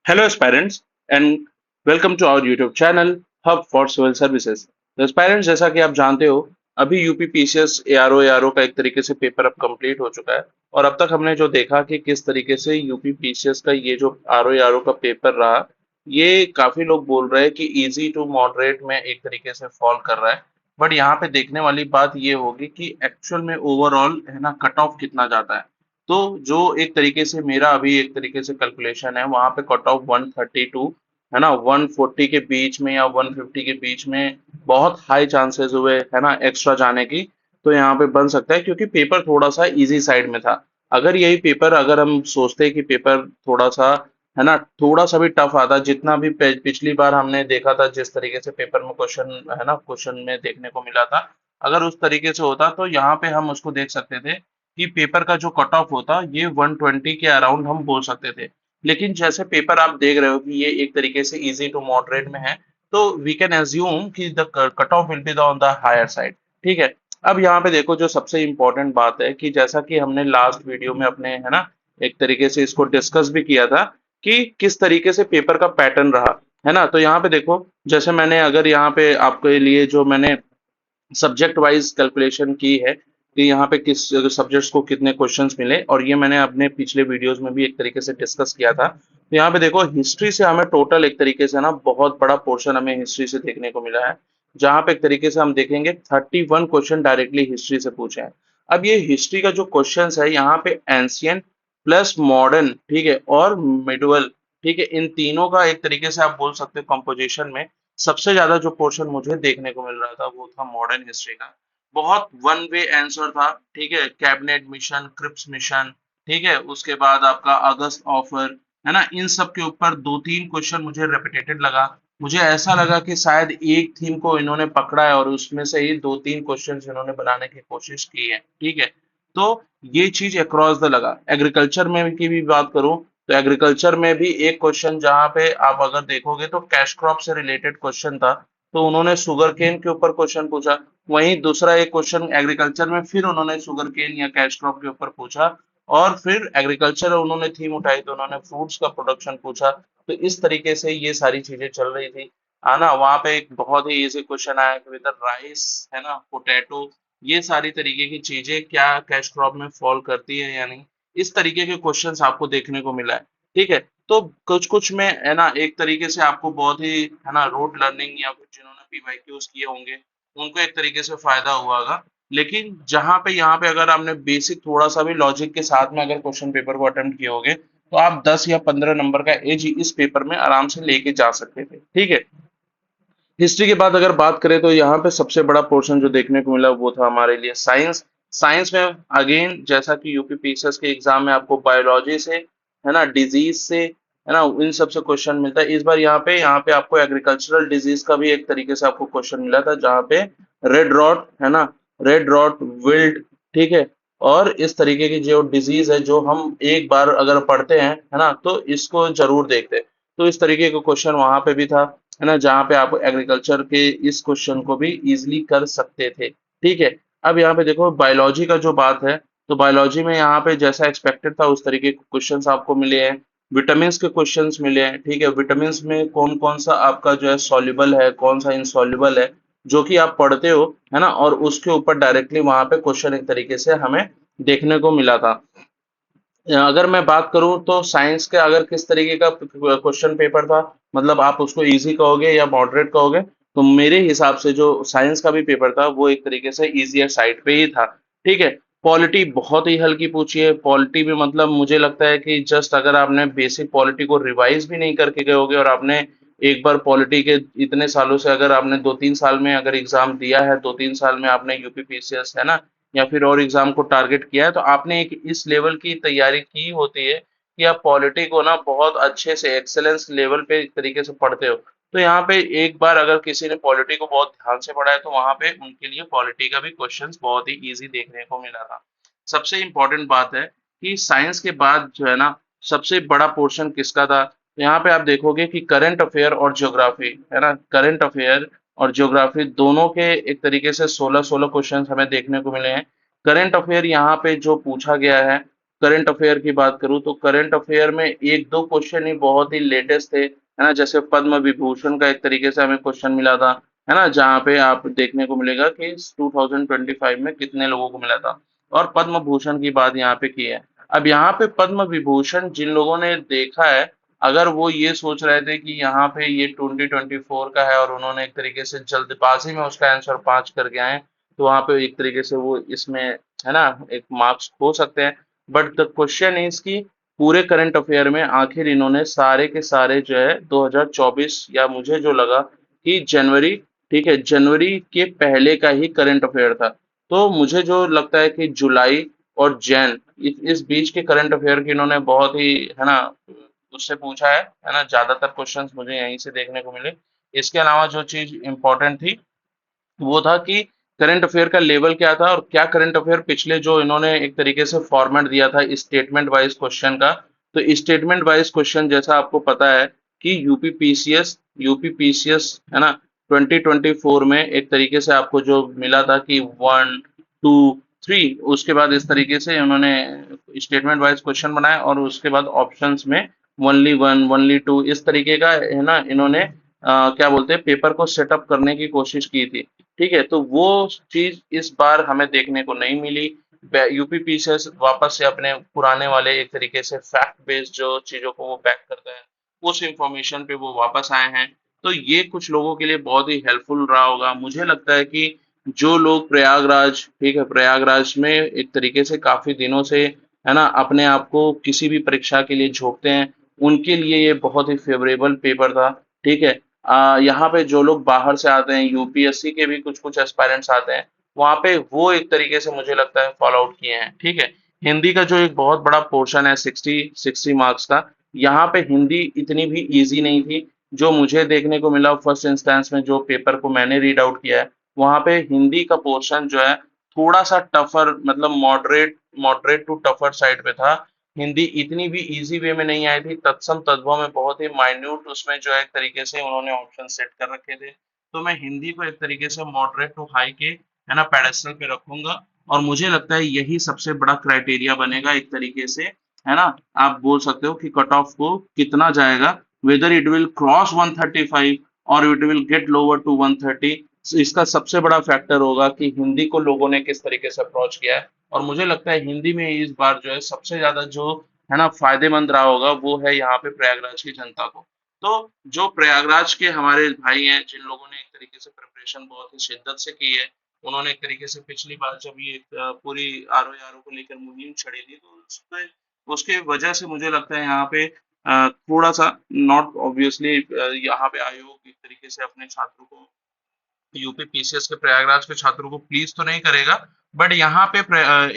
Hello aspirants and welcome to our YouTube channel Hub for Civil Services। तो aspirants जैसा कि आप जानते हो अभी यूपी पीसीएस एआरओ का एक तरीके से पेपर अब कंप्लीट हो चुका है और अब तक हमने जो देखा कि किस तरीके से यूपी पीसीएस का ये जो आरओ का पेपर रहा, ये काफी लोग बोल रहे हैं कि इजी टू मॉडरेट में एक तरीके से फॉल कर रहा है। बट यहाँ पे देखने वाली बात ये होगी कि एक्चुअल में ओवरऑल है ना कट ऑफ कितना जाता है। तो जो एक तरीके से मेरा अभी एक तरीके से कैलकुलेशन है वहां पे कट ऑफ 132 है ना 140 के बीच में या 150 के बीच में बहुत हाई चांसेस हुए है ना एक्स्ट्रा जाने की। तो यहाँ पे बन सकता है क्योंकि पेपर थोड़ा सा इजी साइड में था। अगर यही पेपर अगर हम सोचते हैं कि पेपर थोड़ा सा है ना थोड़ा सा भी टफ आता जितना भी पिछली बार हमने देखा था जिस तरीके से पेपर में क्वेश्चन है ना क्वेश्चन में देखने को मिला था, अगर उस तरीके से होता तो यहाँ पे हम उसको देख सकते थे कि पेपर का जो कट ऑफ होता ये 120 के अराउंड हम बोल सकते थे। लेकिन जैसे पेपर आप देख रहे हो कि ये एक तरीके से इजी टू मॉडरेट में है, तो वी कैन एज्यूम कि the cut off will be the on the higher side. ठीक है। अब यहाँ पे देखो जो सबसे इंपॉर्टेंट बात है कि जैसा कि हमने लास्ट वीडियो में अपने है ना एक तरीके से इसको डिस्कस भी किया था कि किस तरीके से पेपर का पैटर्न रहा है ना। तो यहाँ पे देखो जैसे मैंने अगर यहाँ पे आपके लिए जो मैंने सब्जेक्ट वाइज कैलकुलेशन की है कि यहाँ पे किस सब्जेक्ट्स को कितने क्वेश्चंस मिले, और ये मैंने अपने पिछले वीडियोस में भी एक तरीके से डिस्कस किया था। तो यहाँ पे देखो हिस्ट्री से हमें टोटल एक तरीके से ना बहुत बड़ा पोर्शन हमें हिस्ट्री से देखने को मिला है, जहाँ पे एक तरीके से हम देखेंगे 31 क्वेश्चन डायरेक्टली हिस्ट्री से पूछे हैं। अब ये हिस्ट्री का जो क्वेश्चन है यहाँ पे एंशियंट प्लस मॉडर्न, ठीक है, और मिडवल, ठीक है, इन तीनों का एक तरीके से आप बोल सकते हो कंपोजिशन में सबसे ज्यादा जो पोर्शन मुझे देखने को मिल रहा था वो था मॉडर्न हिस्ट्री का। बहुत वन वे आंसर था, ठीक है, कैबिनेट मिशन, क्रिप्स मिशन, ठीक है, उसके बाद आपका अगस्त ऑफर, है ना, इन सब के ऊपर दो तीन क्वेश्चन मुझे रिपीटेटेड लगा। मुझे ऐसा लगा कि शायद एक थीम को इन्होंने पकड़ा है और उसमें से ही दो तीन क्वेश्चन इन्होंने बनाने की कोशिश की है। ठीक है। तो ये चीज अक्रॉस द लगा। एग्रीकल्चर में की भी बात करूं तो एग्रीकल्चर में भी एक क्वेश्चन जहां पे आप अगर देखोगे तो कैश क्रॉप से रिलेटेड क्वेश्चन था, तो उन्होंने शुगर केन के ऊपर क्वेश्चन पूछा। वहीं दूसरा एक क्वेश्चन एग्रीकल्चर में फिर उन्होंने शुगर केन या कैश क्रॉप के ऊपर पूछा, और फिर एग्रीकल्चर उन्होंने थीम उठाई तो उन्होंने फ्रूट्स का प्रोडक्शन पूछा। तो इस तरीके से ये सारी चीजें चल रही थी। ना वहां पे एक बहुत ही इजी क्वेश्चन आया कि विद राइस, है ना, पोटैटो, ये सारी तरीके की चीजें क्या कैश क्रॉप में फॉल करती है या नहीं, इस तरीके के क्वेश्चंस आपको देखने को मिला है। ठीक है। तो कुछ कुछ में है ना एक तरीके से आपको बहुत ही है ना रोड लर्निंग या फिर जिन्होंने पीवाईक्यूज किए होंगे उनको एक तरीके से फायदा हुआ होगा। लेकिन जहां पे यहाँ पे अगर आपने बेसिक थोड़ा सा भी लॉजिक के साथ में अगर क्वेश्चन पेपर को अटेम्प्ट किए होगे तो आप 10 या 15 नंबर का एज इस पेपर में आराम से लेके जा सकते थे। ठीक है। हिस्ट्री के बाद अगर बात करें तो यहाँ पे सबसे बड़ा पोर्शन जो देखने को मिला वो था हमारे लिए साइंस। साइंस में अगेन जैसा कि यूपी पीसीएस के एग्जाम में आपको बायोलॉजी से है ना डिजीज से है ना इन सब से क्वेश्चन मिलता है। इस बार यहाँ पे आपको एग्रीकल्चरल डिजीज का भी एक तरीके से आपको क्वेश्चन मिला था, जहाँ पे रेड रॉट है ना, रेड रॉट विल्ट, ठीक है, और इस तरीके की जो डिजीज है जो हम एक बार अगर पढ़ते हैं है ना तो इसको जरूर देखते हैं। तो इस तरीके का क्वेश्चन वहां पे भी था, है ना, जहाँ पे आप एग्रीकल्चर के इस क्वेश्चन को भी इजीली कर सकते थे। ठीक है। अब यहाँ पे देखो बायोलॉजी का जो बात है, तो बायोलॉजी में यहाँ पे जैसा एक्सपेक्टेड था उस तरीके के क्वेश्चंस आपको मिले हैं। विटामिन्स के क्वेश्चंस मिले हैं। ठीक है। विटामिन्स में कौन कौन सा आपका जो है सॉल्युबल है, कौन सा इनसॉल्युबल है, जो कि आप पढ़ते हो, है ना, और उसके ऊपर डायरेक्टली वहां पे क्वेश्चन एक तरीके से हमें देखने को मिला था। अगर मैं बात करूं तो साइंस के अगर किस तरीके का क्वेश्चन पेपर था, मतलब आप उसको इजी कहोगे या मॉडरेट कहोगे, तो मेरे हिसाब से जो साइंस का भी पेपर था वो एक तरीके से इजियर साइड पे ही था। ठीक है। पॉलिटी बहुत ही हल्की पूछी है। पॉलिटी में मतलब मुझे लगता है कि जस्ट अगर आपने बेसिक पॉलिटी को रिवाइज भी नहीं करके गए होगे और आपने एक बार पॉलिटी के इतने सालों से अगर आपने 2-3 साल में अगर एग्जाम दिया है, 2-3 साल में आपने यूपी पीसीएस है ना या फिर और एग्जाम को टारगेट किया है, तो आपने एक इस लेवल की तैयारी की होती है कि आप पॉलिटी को ना बहुत अच्छे से एक्सेलेंस लेवल पे एक तरीके से पढ़ते हो। तो यहाँ पे एक बार अगर किसी ने पॉलिटी को बहुत ध्यान से पढ़ा है तो वहां पे उनके लिए पॉलिटी का भी क्वेश्चंस बहुत ही इजी देखने को मिला था। सबसे इम्पोर्टेंट बात है कि साइंस के बाद जो है ना सबसे बड़ा पोर्शन किसका था, तो यहाँ पे आप देखोगे कि करंट अफेयर और ज्योग्राफी, है ना, करंट अफेयर और ज्योग्राफी दोनों के एक तरीके से 16-16 क्वेश्चन हमें देखने को मिले हैं। करंट अफेयर यहाँ पे जो पूछा गया है करंट अफेयर की बात करूँ तो करंट अफेयर में 1-2 क्वेश्चन ही बहुत ही लेटेस्ट थे, है ना? जैसे पद्म विभूषण का एक तरीके से हमें क्वेश्चन मिला था, है ना? जहाँ पे आप देखने को मिलेगा कि 2025 में कितने लोगों को मिला था और पद्म भूषण की बात यहाँ पे की है। अब यहाँ पे पद्म विभूषण जिन लोगों ने देखा है, अगर वो ये सोच रहे थे कि यहाँ पे ये 2024 का है और उन्होंने एक तरीके से जल्दबाजी में उसका आंसर 5 करके आए, तो वहाँ पे एक तरीके से वो इसमें, है ना, एक मार्क्स खो सकते हैं। बट द क्वेश्चन इज कि पूरे करंट अफेयर में आखिर इन्होंने सारे के सारे जो है 2024 या मुझे जो लगा कि जनवरी, ठीक है, जनवरी के पहले का ही करंट अफेयर था। तो मुझे जो लगता है कि जुलाई और जैन इस बीच के करंट अफेयर की इन्होंने बहुत ही, है ना, उससे पूछा है ना, ज्यादातर क्वेश्चंस मुझे यहीं से देखने को मिले। इसके अलावा जो चीज इंपॉर्टेंट थी वो था कि करंट अफेयर का लेवल क्या था और क्या करंट अफेयर पिछले जो इन्होंने एक तरीके से फॉर्मेट दिया था स्टेटमेंट वाइज क्वेश्चन का, तो स्टेटमेंट वाइज क्वेश्चन जैसा आपको पता है कि यूपी पीसीएस है ना 2024 में एक तरीके से आपको जो मिला था कि 1, 2, 3, उसके बाद इस तरीके से उन्होंने स्टेटमेंट वाइज क्वेश्चन बनाए और उसके बाद ऑप्शंस में ओनली वन, ओनली टू, इस तरीके का, है ना, इन्होंने क्या बोलते हैं, पेपर को सेटअप करने की कोशिश की थी। ठीक है, तो वो चीज इस बार हमें देखने को नहीं मिली। यूपी से वापस से अपने पुराने वाले एक तरीके से फैक्ट बेस्ड जो चीजों को वो बैक करता है, उस इंफॉर्मेशन पे वो वापस आए हैं। तो ये कुछ लोगों के लिए बहुत ही हेल्पफुल रहा होगा। मुझे लगता है कि जो लोग प्रयागराज, ठीक है, प्रयागराज में एक तरीके से काफी दिनों से, है ना, अपने आप को किसी भी परीक्षा के लिए झोंकते हैं, उनके लिए ये बहुत ही फेवरेबल पेपर था। ठीक है, यहाँ पे जो लोग बाहर से आते हैं, यूपीएससी के भी कुछ कुछ एस्पायरेंट्स आते हैं, वहाँ पे वो एक तरीके से मुझे लगता है फॉलो आउट किए हैं। ठीक है, हिंदी का जो एक बहुत बड़ा पोर्शन है 60 मार्क्स का, यहाँ पे हिंदी इतनी भी इजी नहीं थी। जो मुझे देखने को मिला फर्स्ट इंस्टेंस में, जो पेपर को मैंने रीड आउट किया है, वहाँ पे हिंदी का पोर्शन जो है थोड़ा सा टफर, मतलब moderate moderate to tougher side पे था। हिंदी इतनी भी इजी वे में नहीं आई थी, तत्सम तद्भव में बहुत ही माइन्यूट उसमें जो है एक तरीके से उन्होंने ऑप्शन सेट कर रखे थे। तो मैं हिंदी को एक तरीके से मॉडरेट टू हाई के, है ना, पेडेस्टल पे रखूंगा और मुझे लगता है यही सबसे बड़ा क्राइटेरिया बनेगा एक तरीके से, है ना। आप बोल सकते हो कि कट ऑफ को कितना जाएगा, वेदर इट विल क्रॉस 135 और it will get lower to 130। इसका सबसे बड़ा फैक्टर होगा कि हिंदी को लोगों ने किस तरीके से अप्रोच किया है। और मुझे लगता है हिंदी में इस बार जो है सबसे ज्यादा जो, है ना, फायदेमंद रहा होगा वो है यहाँ पे प्रयागराज की जनता को। तो जो प्रयागराज के हमारे भाई हैं, जिन लोगों ने एक तरीके से प्रिपरेशन बहुत ही शिद्दत से की है, उन्होंने एक तरीके से पिछली बार जब ये पूरी आरओ को लेकर मुहिम छड़ी थी, तो उसके उसके वजह से मुझे लगता है यहाँ पे थोड़ा सा, नॉट ऑब्वियसली, यहाँ पे आयोग एक तरीके से अपने छात्रों को, यूपी पीसीएस के प्रयागराज के छात्रों को प्लीज तो नहीं करेगा, बट यहाँ पे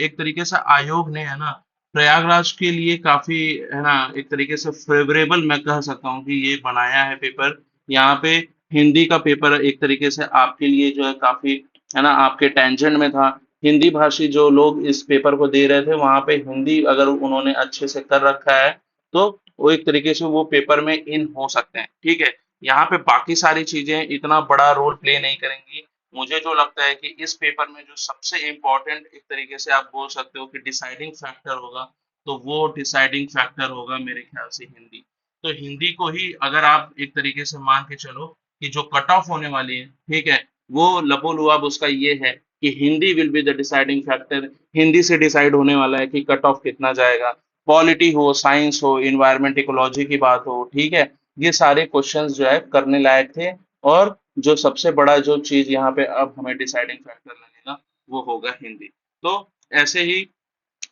एक तरीके से आयोग ने, है ना, प्रयागराज के लिए काफी, है ना, एक तरीके से फेवरेबल मैं कह सकता हूँ कि ये बनाया है पेपर। यहाँ पे हिंदी का पेपर एक तरीके से आपके लिए जो है काफी, है ना, आपके टेंजेंट में था। हिंदी भाषी जो लोग इस पेपर को दे रहे थे, वहां पे हिंदी अगर उन्होंने अच्छे से कर रखा है, तो वो एक तरीके से वो पेपर में इन हो सकते हैं। ठीक है, यहाँ पे बाकी सारी चीजें इतना बड़ा रोल प्ले नहीं करेंगी। मुझे जो लगता है कि इस पेपर में जो सबसे इम्पोर्टेंट एक तरीके से आप बोल सकते हो कि डिसाइडिंग फैक्टर होगा, तो वो डिसाइडिंग फैक्टर होगा मेरे ख्याल से हिंदी। तो हिंदी को ही अगर आप एक तरीके से मान के चलो कि जो कट ऑफ होने वाली है, ठीक है, वो लबोलुआब उसका ये है कि Hindi will be the deciding factor. Hindi से डिसाइड होने वाला है कि कट ऑफ कितना जाएगा। पॉलिटी हो, साइंस हो, इन्वायरमेंट इकोलॉजी की बात हो, ठीक है, ये सारे क्वेश्चंस जो है करने लायक थे। और जो सबसे बड़ा जो चीज यहाँ पे अब हमें डिसाइडिंग फैक्टर लगेगा, वो होगा हिंदी। तो ऐसे ही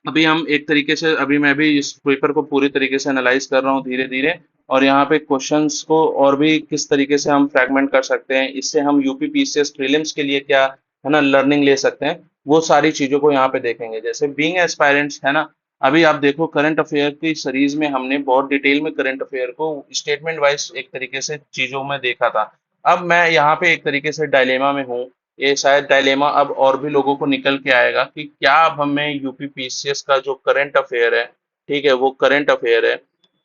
अभी हम एक तरीके से, अभी मैं भी इस पेपर को पूरी तरीके से एनालाइज कर रहा हूँ धीरे धीरे, और यहाँ पे क्वेश्चंस को और भी किस तरीके से हम फ्रैगमेंट कर सकते हैं, इससे हम यूपी पीसीएस प्रीलिम्स के लिए क्या, है ना, लर्निंग ले सकते हैं, वो सारी चीजों को यहाँ पे देखेंगे। जैसे बीइंग एस्पायरेंट्स, है ना, अभी आप देखो करंट अफेयर की सीरीज में हमने बहुत डिटेल में करंट अफेयर को स्टेटमेंट वाइज एक तरीके से चीजों में देखा था। अब मैं यहाँ पे एक तरीके से डायलेमा में हूँ। ये शायद डायलेमा अब और भी लोगों को निकल के आएगा कि क्या अब हमें यूपी पीसीएस का जो करंट अफेयर है, ठीक है, वो करंट अफेयर है,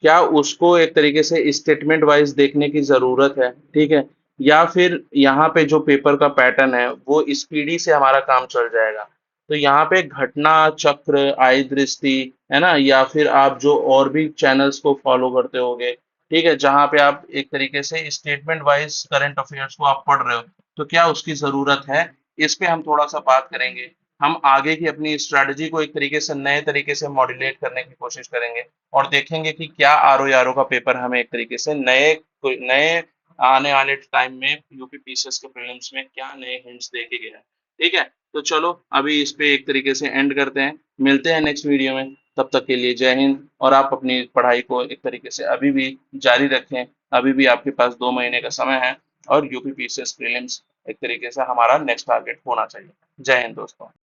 क्या उसको एक तरीके से स्टेटमेंट वाइज देखने की जरूरत है, ठीक है, या फिर यहाँ पे जो पेपर का पैटर्न है वो स्पीडी से हमारा काम चल जाएगा। तो यहाँ पे घटना चक्र, आय दृष्टि, है ना, या फिर आप जो और भी चैनल्स को फॉलो करते होगे, ठीक है, जहाँ पे आप एक तरीके से स्टेटमेंट वाइज करंट अफेयर्स को आप पढ़ रहे हो, तो क्या उसकी जरूरत है, इस पे हम थोड़ा सा बात करेंगे। हम आगे की अपनी स्ट्रैटेजी को एक तरीके से नए तरीके से मॉड्यूलेट करने की कोशिश करेंगे और देखेंगे कि क्या आर ओ का पेपर हमें एक तरीके से नए आने वाले टाइम में यूपीपीसीएस के प्रीलिम्स में क्या नए हिंट्स दे के गया है। ठीक है, तो चलो अभी इस पे एक तरीके से एंड करते हैं, मिलते हैं नेक्स्ट वीडियो में। तब तक के लिए जय हिंद, और आप अपनी पढ़ाई को एक तरीके से अभी भी जारी रखें। अभी भी आपके पास 2 महीने का समय है, और यूपीपीसीएस प्रीलिम्स एक तरीके से हमारा नेक्स्ट टारगेट होना चाहिए। जय हिंद दोस्तों।